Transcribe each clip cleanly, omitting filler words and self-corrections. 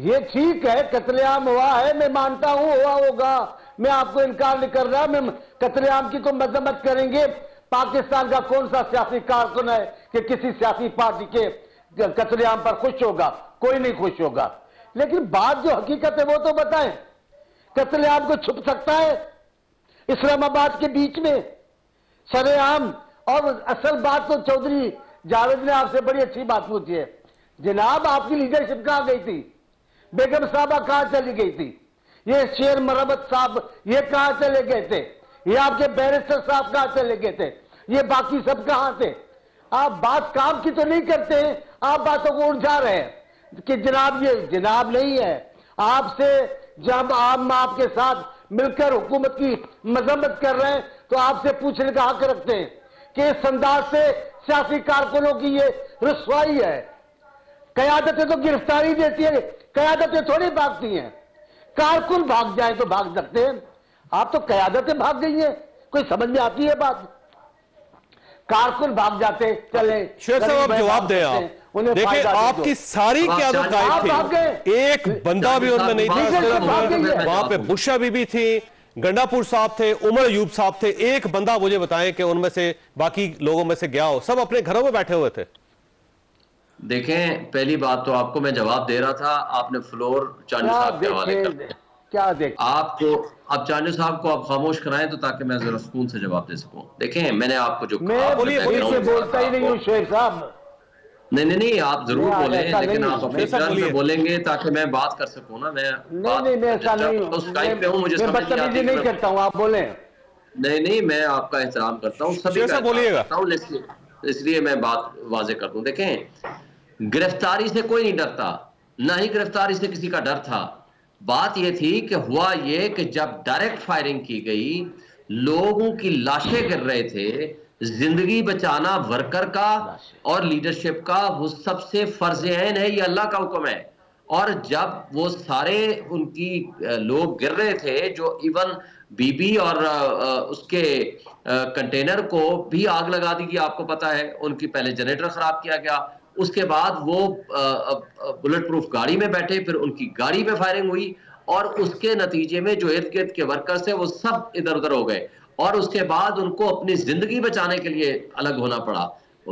یہ ٹھیک ہے قتل عام ہوا ہے، میں مانتا ہوں ہوا ہوگا، میں آپ کو انکار نہیں کر رہا، میں قتل عام کی تو مذمت کریں گے۔ پاکستان کا کون سا سیاسی کارکن ہے کہ کسی سیاسی پارٹی کے قتل عام پر خوش ہوگا؟ کوئی نہیں خوش ہوگا، لیکن بات جو حقیقت ہے وہ تو بتائیں۔ قتل عام کو چھپ سکتا ہے اسلام آباد کے بیچ میں سر عام؟ اور اصل بات تو چودھری جاوید نے آپ سے بڑی اچھی بات پوچھی ہے، جناب آپ کی لیڈرشپ کہاں گئی تھی؟ بیگم صاحبہ کہاں چلی گئی تھی؟ یہ شیر مربت صاحب یہ کہاں چلے گئے تھے؟ یہ آپ کے بیرسٹر صاحب کہاں چلے گئے تھے؟ یہ باقی سب کہاں تھے؟ آپ بات کام کی تو نہیں کرتے ہیں، آپ باتوں کو الجھا رہے ہیں کہ جناب یہ جناب نہیں ہے۔ آپ سے جب آپ کے ساتھ مل کر حکومت کی مذمت کر رہے ہیں تو آپ سے پوچھنے کا حق رکھتے ہیں کہ اس انداز سے سیاسی کارکنوں کی یہ رسوائی ہے۔ قیادتیں تو گرفتاری دیتی ہیں، قیادتیں تھوڑی بھاگتی ہیں۔ کارکن بھاگ جائیں تو بھاگ سکتے ہیں، آپ تو قیادتیں بھاگ گئی ہیں، کوئی سمجھ میں آتی ہے بات؟ کارکن بھاگ جاتے چلے۔ شیر صاحب آپ جواب دیں، آپ دیکھیں آپ کی ساری قیادت غائب تھی، ایک بندہ بھی ان میں نہیں تھا۔ وہاں پہ بشرا بی بی تھی، گنڈا پور صاحب تھے، عمر ایوب صاحب تھے، ایک بندہ مجھے بتائیں کہ ان میں سے باقی لوگوں میں سے گیا ہو؟ سب اپنے گھروں میں بیٹھے ہوئے تھے۔ دیکھیں پہلی بات تو آپ کو میں جواب دے رہا تھا، آپ نے فلور چانیو صاحب کے حوالے کر دیا۔ کیا دیکھ آپ کو اب چانیو صاحب کو آپ خاموش کرائیں تو تاکہ میں ذرا سکون سے جواب دے سکوں۔ دیکھیں میں نے آپ کو جو کہا، میں بولتا ہی نہیں ہوں شیر صاحب۔ نہیں آپ ضرور بولیں، لیکن آپ اپنے ٹرن میں بولیں گے تاکہ میں بات کر سکوں نا۔ میں اسکائپ پہ ہوں، مجھے سمجھ نہیں آتی نہیں کرتا ہوں، آپ بولیں۔ نہیں میں آپ کا احترام کرتا ہوں، سبھی کا احترام کرتا ہوں، اس لیے میں بات واضح کر دوں۔ دیکھیں گرفتاری سے کوئی نہیں ڈرتا، نہ ہی گرفتاری سے کسی کا ڈر تھا۔ بات یہ تھی کہ ہوا یہ کہ جب ڈائریکٹ فائرنگ کی گئی، لوگوں کی لاشیں گر رہے تھے، زندگی بچانا ورکر کا اور لیڈرشپ کا وہ سب سے فرض عین ہے، یہ اللہ کا حکم ہے۔ اور جب وہ سارے ان کی لوگ گر رہے تھے، جو ایون بی بی اور اس کے کنٹینر کو بھی آگ لگا دی گئی، آپ کو پتا ہے، ان کی پہلے جنریٹر خراب کیا گیا، اس کے بعد وہ بلٹ پروف گاڑی میں بیٹھے، پھر ان کی گاڑی میں فائرنگ ہوئی، اور اس کے نتیجے میں جو ارد گرد کے ورکرز ہیں وہ سب ادھر ادھر ہو گئے، اور اس کے بعد ان کو اپنی زندگی بچانے کے لیے الگ ہونا پڑا۔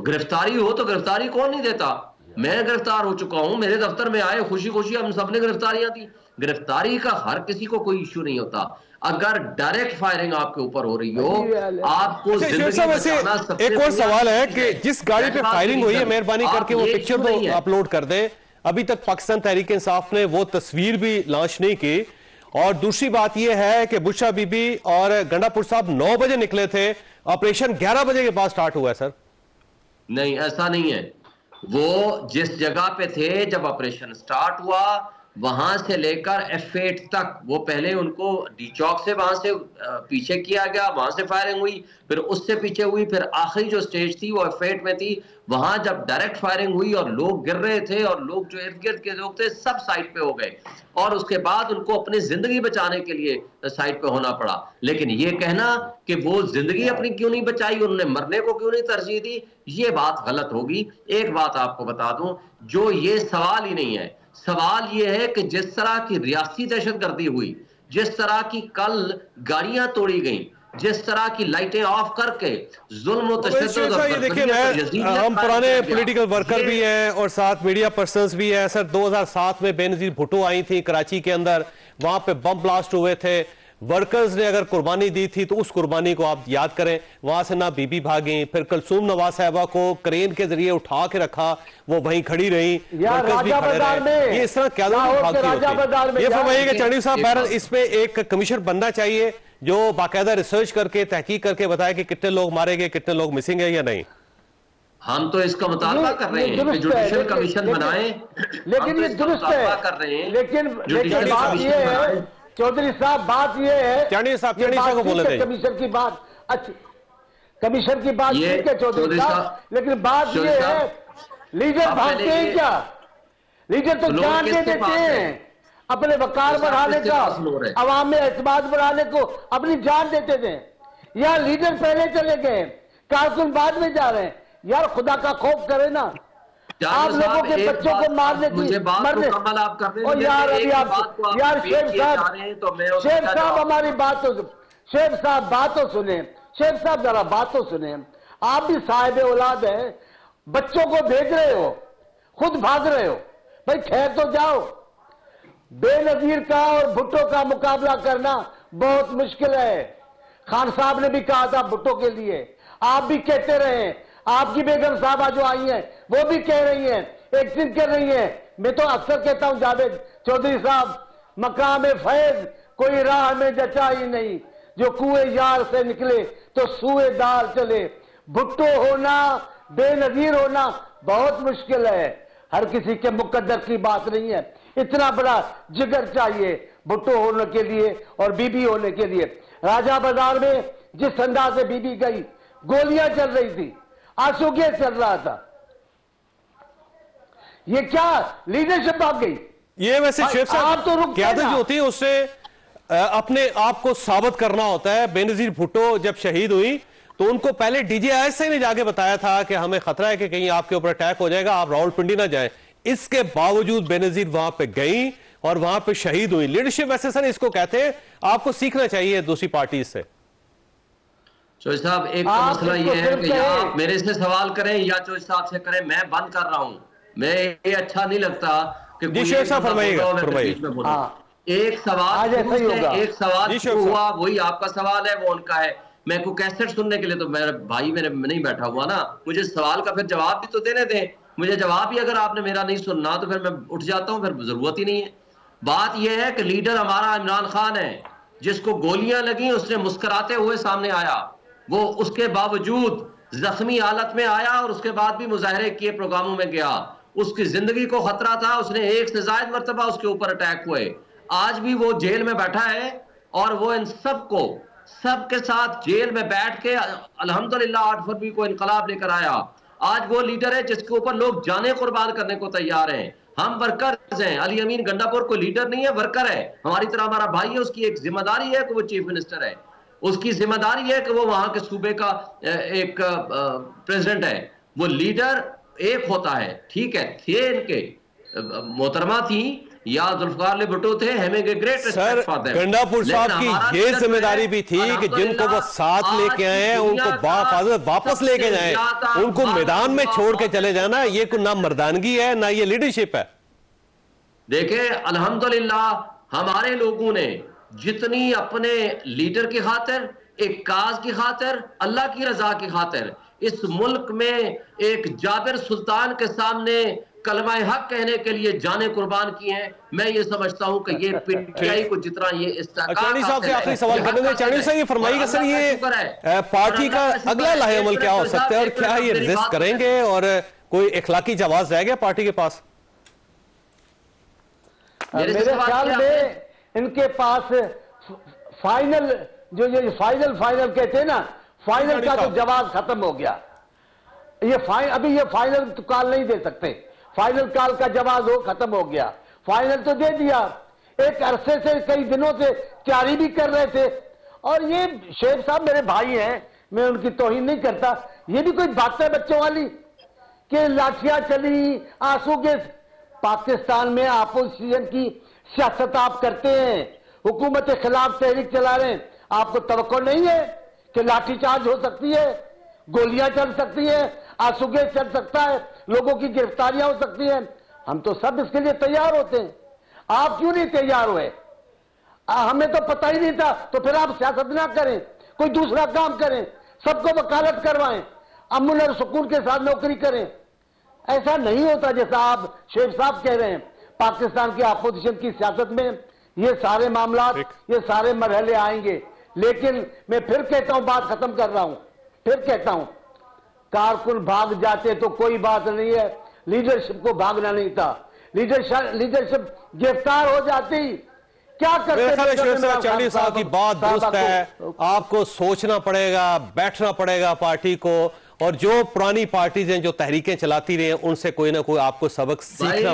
گرفتاری ہو تو گرفتاری کون نہیں دیتا؟ میں گرفتار ہو چکا ہوں، میرے دفتر میں آئے خوشی خوشی، ہم سب نے گرفتاریاں دی۔ گرفتاری کا ہر کسی کو کوئی ایشو نہیں ہوتا۔ اگر ڈائریکٹ فائرنگ آپ کے اوپر ہو رہی ہو، آپ کو زندگی بچانا سب سے ایک اور سوال ہے کہ جس گاڑی پہ فائرنگ ہوئی ہے، مہربانی کر کے وہ پکچر تو اپلوڈ کر دیں۔ ابھی تک پاکستان تحریک انصاف نے وہ تصویر بھی لانچ نہیں کی۔ اور دوسری بات یہ ہے کہ بشرا بی بی اور گنڈا پور صاحب 9 بجے نکلے تھے، آپریشن 11 بجے کے بعد سٹارٹ ہوا ہے سر۔ نہیں ایسا نہیں ہے، وہ جس جگہ پہ تھے جب آپریشن سٹارٹ ہوا، وہاں سے لے کر F8 تک، وہ پہلے ان کو ڈی چوک سے وہاں سے پیچھے کیا گیا، وہاں سے فائرنگ ہوئی، پھر اس سے پیچھے ہوئی، پھر آخری جو سٹیج تھی وہ F8 میں تھی۔ وہاں جب ڈائریکٹ فائرنگ ہوئی اور لوگ گر رہے تھے، اور لوگ جو ارد گرد کے لوگ تھے سب سائٹ پہ ہو گئے، اور اس کے بعد ان کو اپنی زندگی بچانے کے لیے سائٹ پہ ہونا پڑا۔ لیکن یہ کہنا کہ وہ زندگی اپنی کیوں نہیں بچائی، انہوں نے مرنے کو کیوں نہیں ترجیح دی، یہ بات غلط ہوگی۔ ایک بات آپ کو بتا دوں، جو یہ سوال ہی نہیں ہے، سوال یہ ہے کہ جس طرح کی ریاستی دہشت گردی ہوئی، جس طرح کی کل گاڑیاں توڑی گئیں، جس طرح کی لائٹیں آف کر کے ظلم و تشدد، ہم پرانے پولیٹیکل ورکر بھی ہیں اور ساتھ میڈیا پرسنز بھی ہیں سر۔ 2007 میں بے نظیر بھٹو آئی تھی کراچی کے اندر، وہاں پہ بم بلاسٹ ہوئے تھے، ورکرز نے اگر قربانی دی تھی تو اس قربانی کو آپ یاد کریں۔ وہاں سے نہ بی بی بھاگیں، پھر کلثوم نواز صاحبہ کو کرین کے ذریعے اٹھا کے رکھا، وہ وہیں کھڑی رہی، ورکرز بھی کھڑے رہے۔ یہ اس طرح کیا بھاگتی ہوتی؟ یہ فرمائیے کہ چانیو صاحب بہرحال اس پہ ایک کمیشن بننا چاہیے جو باقاعدہ ریسرچ کر کے تحقیق کر کے بتائے کہ کتنے لوگ مارے گئے، کتنے لوگ مسنگ ہیں یا نہیں۔ ہم تو اس کا مطالبہ کر رہے ہیں کہ جوڈیشل کمیشن بنائیں، لیکن یہ درست ہے، لیکن بات یہ ہے چودھری صاحب، بات یہ ہے کمیشن کی بات اچھی، کمیشن کی بات ٹھیک ہے چودھری صاحب، لیکن بات یہ ہے لیڈر بھاگتے ہیں کیا؟ لیڈر تو جان دے دیتے ہیں اپنے وقار بڑھانے کا، عوام میں اعتماد بڑھانے کو اپنی جان دیتے تھے۔ یا لیڈر پہلے چلے گئے، کارکن بعد میں جا رہے ہیں۔ یار خدا کا خوف کرے نا، آپ لوگوں کے بچوں کو مارنے کی مرنے اور یار ابھی آپ یار شیخ صاحب ہماری بات تو شیخ صاحب بات تو سنیں شیخ صاحب ذرا بات تو سنیں آپ بھی صاحب اولاد ہیں بچوں کو بھیج رہے ہو خود بھاگ رہے ہو بھائی خیر تو جاؤ بے نظیر کا اور بھٹو کا مقابلہ کرنا بہت مشکل ہے خان صاحب نے بھی کہا تھا بھٹو کے لیے آپ بھی کہتے رہے ہیں آپ کی بیگم صاحبہ جو آئی ہیں وہ بھی کہہ رہی ہیں ایکشن کر رہی ہیں میں تو اکثر کہتا ہوں جاوید چودھری صاحب مقام فیض کوئی راہ میں جچا ہی نہیں جو کنویں یار سے نکلے تو سوئے دار چلے بھٹو ہونا بے نظیر ہونا بہت مشکل ہے ہر کسی کے مقدر کی بات نہیں ہے اتنا بڑا جگر چاہیے بھٹو ہونے کے لیے اور بی بی ہونے کے لیے راجہ بازار میں جس انداز سے بی بی گئی گولیاں چل رہی تھی آنسو گیس چل رہا تھا یہ کیا لیڈرشپ آ گئی یہ ویسے شیخ صاحب قیادت جو ہوتی ہے اس سے اپنے آپ کو ثابت کرنا ہوتا ہے بے نظیر بھٹو جب شہید ہوئی تو ان کو پہلے D G I S I نے جا کے بتایا تھا کہ ہمیں خطرہ ہے کہ کہیں آپ کے اوپر اٹیک ہو جائے گا آپ راولپنڈی نہ جائیں اس کے باوجود بے نظیر وہاں پہ گئیں اور وہاں پہ شہید ہوئی لیڈرشپ ویسے سر اس کو کہتے ہیں آپ کو سیکھنا چاہیے دوسری پارٹی سے چوہدری صاحب ایک تو مسئلہ یہ ہے کہ یا آپ میرے سے سوال کریں یا چوہدری صاحب سے کریں میں بند کر رہا ہوں میں یہ اچھا نہیں لگتا کہ جی شیخ صاحب فرمائیے ایک سوال ہوا وہی آپ کا سوال ہے وہ ان کا ہے میں کو کیسٹ سننے کے لیے تو میرا بھائی میرے نہیں بیٹھا ہوا نا مجھے سوال کا پھر جواب بھی تو دینے دیں مجھے جواب ہی اگر آپ نے میرا نہیں سننا تو پھر میں اٹھ جاتا ہوں پھر ضرورت ہی نہیں ہے بات یہ ہے کہ لیڈر ہمارا عمران خان ہے جس کو گولیاں لگیں اس نے مسکراتے ہوئے سامنے آیا وہ اس کے باوجود زخمی حالت میں آیا اور اس کے بعد بھی مظاہرے کیے پروگراموں میں گیا اس کی زندگی کو خطرہ تھا اس نے ایک سے زائد مرتبہ اس کے اوپر اٹیک ہوئے آج بھی وہ جیل میں بیٹھا ہے اور وہ ان سب کے ساتھ جیل میں بیٹھ کے الحمدللہ 8 فروری کو انقلاب لے کر آیا آج وہ لیڈر ہے جس کے اوپر لوگ جانیں قربان کرنے کو تیار ہیں ہم ورکرز ہیں علی امین گنڈا پور کوئی لیڈر نہیں ہے ورکر ہے ہماری طرح ہمارا بھائی ہے اس کی ایک ذمہ داری ہے کہ وہ چیف منسٹر ہے اس کی ذمہ داری ہے کہ وہ وہاں کے صوبے کا ایک پریزیڈنٹ ہے وہ لیڈر ایک ہوتا ہے ٹھیک ہے تھے ان کے محترمہ تھی یا ذوالفقار علی بھٹو تھے سر گنڈا پور صاحب کی یہ ذمہ داری بھی تھی کہ جن کو وہ ساتھ لے کے آئے ہیں ان کو بحفاظت واپس لے کے جائیں ان کو میدان میں چھوڑ کے چلے جانا یہ کوئی نہ مردانگی ہے نہ یہ لیڈرشپ ہے دیکھیں الحمدللہ ہمارے لوگوں نے جتنی اپنے لیڈر کی خاطر ایک کاز کی خاطر اللہ کی رضا کی خاطر اس ملک میں ایک جابر سلطان کے سامنے کلمہ حق کہنے کے لیے جانیں قربان کی ہیں میں یہ سمجھتا ہوں کہ یہ پی ٹی آئی کو جتنا یہ استحقاق چانی صاحب سے آخری سوال کرنے دیں چانی صاحب یہ فرمائیے کہ سر یہ پارٹی کا اگلا لاہے عمل کیا ہو سکتا ہے اور کیا یہ ریزسٹ کریں گے اور کوئی اخلاقی جواز رہ گیا پارٹی کے پاس میرے خیال میں ان کے پاس فائنل جو یہ فائنل کہتے ہیں نا فائنل کا تو جواز ختم ہو گیا ابھی یہ فائنل کال نہیں دے سکتے فائنل کال کا جواز ختم ہو گیا فائنل تو دے دیا ایک عرصے سے کئی دنوں سے تیاری بھی کر رہے تھے اور یہ شیخ صاحب میرے بھائی ہیں میں ان کی توہین نہیں کرتا یہ بھی کوئی بات ہے بچوں والی کہ لاٹھیاں چلی آنسو گیس پاکستان میں اپوزیشن کی سیاست آپ کرتے ہیں حکومت کے خلاف تحریک چلا رہے ہیں آپ کو توقع نہیں ہے کہ لاٹھی چارج ہو سکتی ہے گولیاں چل سکتی ہیں آنسو گیس چل سکتا ہے لوگوں کی گرفتاریاں ہو سکتی ہیں ہم تو سب اس کے لیے تیار ہوتے ہیں آپ کیوں نہیں تیار ہوئے ہمیں تو پتہ ہی نہیں تھا تو پھر آپ سیاست نہ کریں کوئی دوسرا کام کریں سب کو وکالت کروائیں امن اور سکون کے ساتھ نوکری کریں ایسا نہیں ہوتا جیسا آپ شیخ صاحب کہہ رہے ہیں پاکستان کی اپوزیشن کی سیاست میں یہ سارے معاملات یہ سارے مرحلے آئیں گے لیکن میں پھر کہتا ہوں بات ختم کر رہا ہوں پھر کہتا ہوں کارکن بھاگ جاتے تو کوئی بات نہیں ہے لیڈرشپ کو بھاگنا نہیں تھا لیڈرشپ گرفتار ہو جاتی کیا کرتے چانی صاحب کی بات درست ہے آپ کو سوچنا پڑے گا بیٹھنا پڑے گا پارٹی کو اور جو پرانی پارٹیز ہیں جو تحریکیں چلاتی رہے ہیں ان سے کوئی نہ کوئی آپ کو سبق سیکھنا